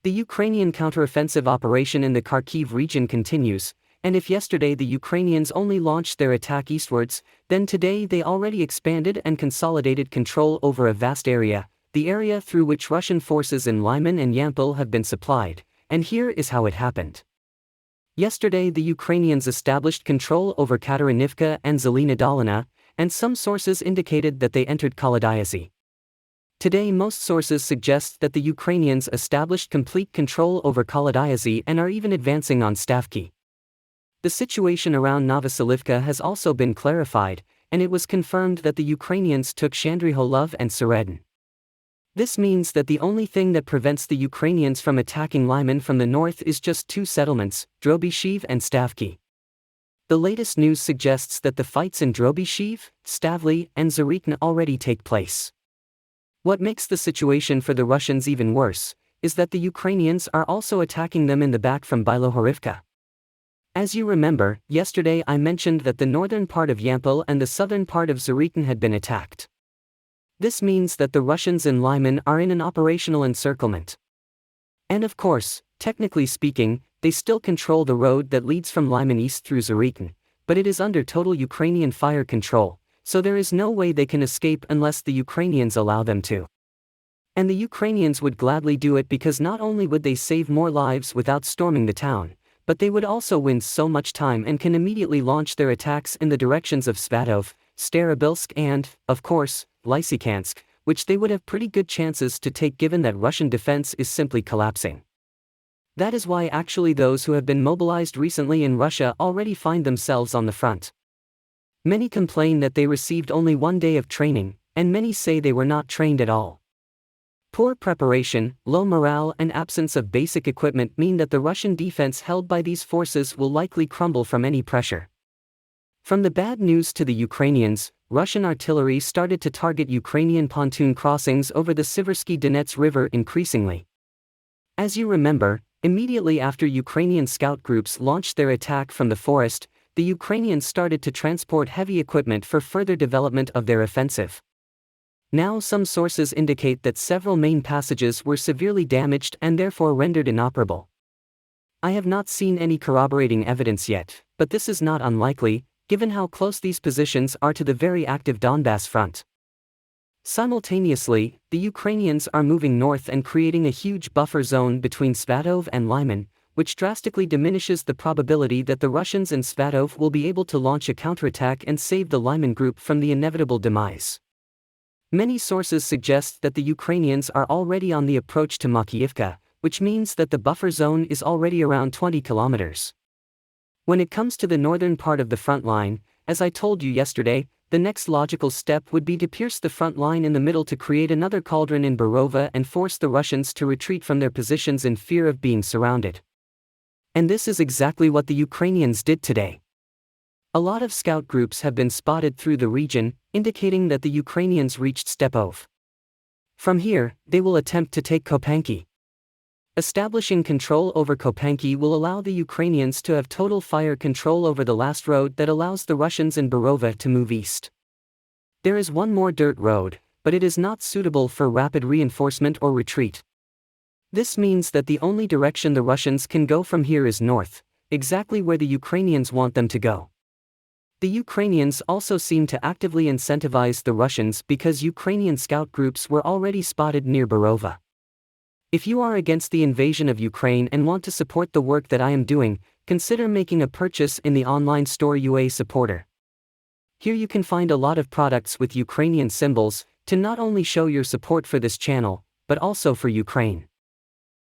The Ukrainian counteroffensive operation in the Kharkiv region continues, and if yesterday the Ukrainians only launched their attack eastwards, then today they already expanded and consolidated control over a vast area, the area through which Russian forces in Lyman and Yampil have been supplied, and here is how it happened. Yesterday the Ukrainians established control over Katerynivka and Zelena Dolyna, and some sources indicated that they entered Kolodiazi. Today most sources suggest that the Ukrainians established complete control over Kolodiazi and are even advancing on Stavky. The situation around Novoselivka has also been clarified, and it was confirmed that the Ukrainians took Shandryholove and Seredne. This means that the only thing that prevents the Ukrainians from attacking Lyman from the north is just two settlements, Drobysheve and Stavky. The latest news suggests that the fights in Drobysheve, Stavly and Zarichne already take place. What makes the situation for the Russians even worse is that the Ukrainians are also attacking them in the back from Bilohorivka. As you remember, yesterday I mentioned that the northern part of Yampil and the southern part of Zarichne had been attacked. This means that the Russians in Lyman are in an operational encirclement. And of course, technically speaking, they still control the road that leads from Lyman east through Zarichne, but it is under total Ukrainian fire control, so there is no way they can escape unless the Ukrainians allow them to. And the Ukrainians would gladly do it because not only would they save more lives without storming the town, but they would also win so much time and can immediately launch their attacks in the directions of Svatov, Starobilsk and, of course, Lysychansk, which they would have pretty good chances to take given that Russian defense is simply collapsing. That is why actually those who have been mobilized recently in Russia already find themselves on the front. Many complain that they received only 1 day of training, and many say they were not trained at all. Poor preparation, low morale and absence of basic equipment mean that the Russian defense held by these forces will likely crumble from any pressure. From the bad news to the Ukrainians, Russian artillery started to target Ukrainian pontoon crossings over the Siversky Donets River increasingly. As you remember, immediately after Ukrainian scout groups launched their attack from the forest, the Ukrainians started to transport heavy equipment for further development of their offensive. Now some sources indicate that several main passages were severely damaged and therefore rendered inoperable. I have not seen any corroborating evidence yet, but this is not unlikely, given how close these positions are to the very active Donbass front. Simultaneously, the Ukrainians are moving north and creating a huge buffer zone between Svatov and Lyman, which drastically diminishes the probability that the Russians in Svatov will be able to launch a counterattack and save the Lyman group from the inevitable demise. Many sources suggest that the Ukrainians are already on the approach to Makiyivka, which means that the buffer zone is already around 20 kilometers. When it comes to the northern part of the front line, as I told you yesterday, the next logical step would be to pierce the front line in the middle to create another cauldron in Borova and force the Russians to retreat from their positions in fear of being surrounded. And this is exactly what the Ukrainians did today. A lot of scout groups have been spotted through the region, indicating that the Ukrainians reached Stepov. From here, they will attempt to take Kopanki. Establishing control over Kopanki will allow the Ukrainians to have total fire control over the last road that allows the Russians in Borova to move east. There is one more dirt road, but it is not suitable for rapid reinforcement or retreat. This means that the only direction the Russians can go from here is north, exactly where the Ukrainians want them to go. The Ukrainians also seem to actively incentivize the Russians because Ukrainian scout groups were already spotted near Borova. If you are against the invasion of Ukraine and want to support the work that I am doing, consider making a purchase in the online store UA Supporter. Here you can find a lot of products with Ukrainian symbols, to not only show your support for this channel, but also for Ukraine.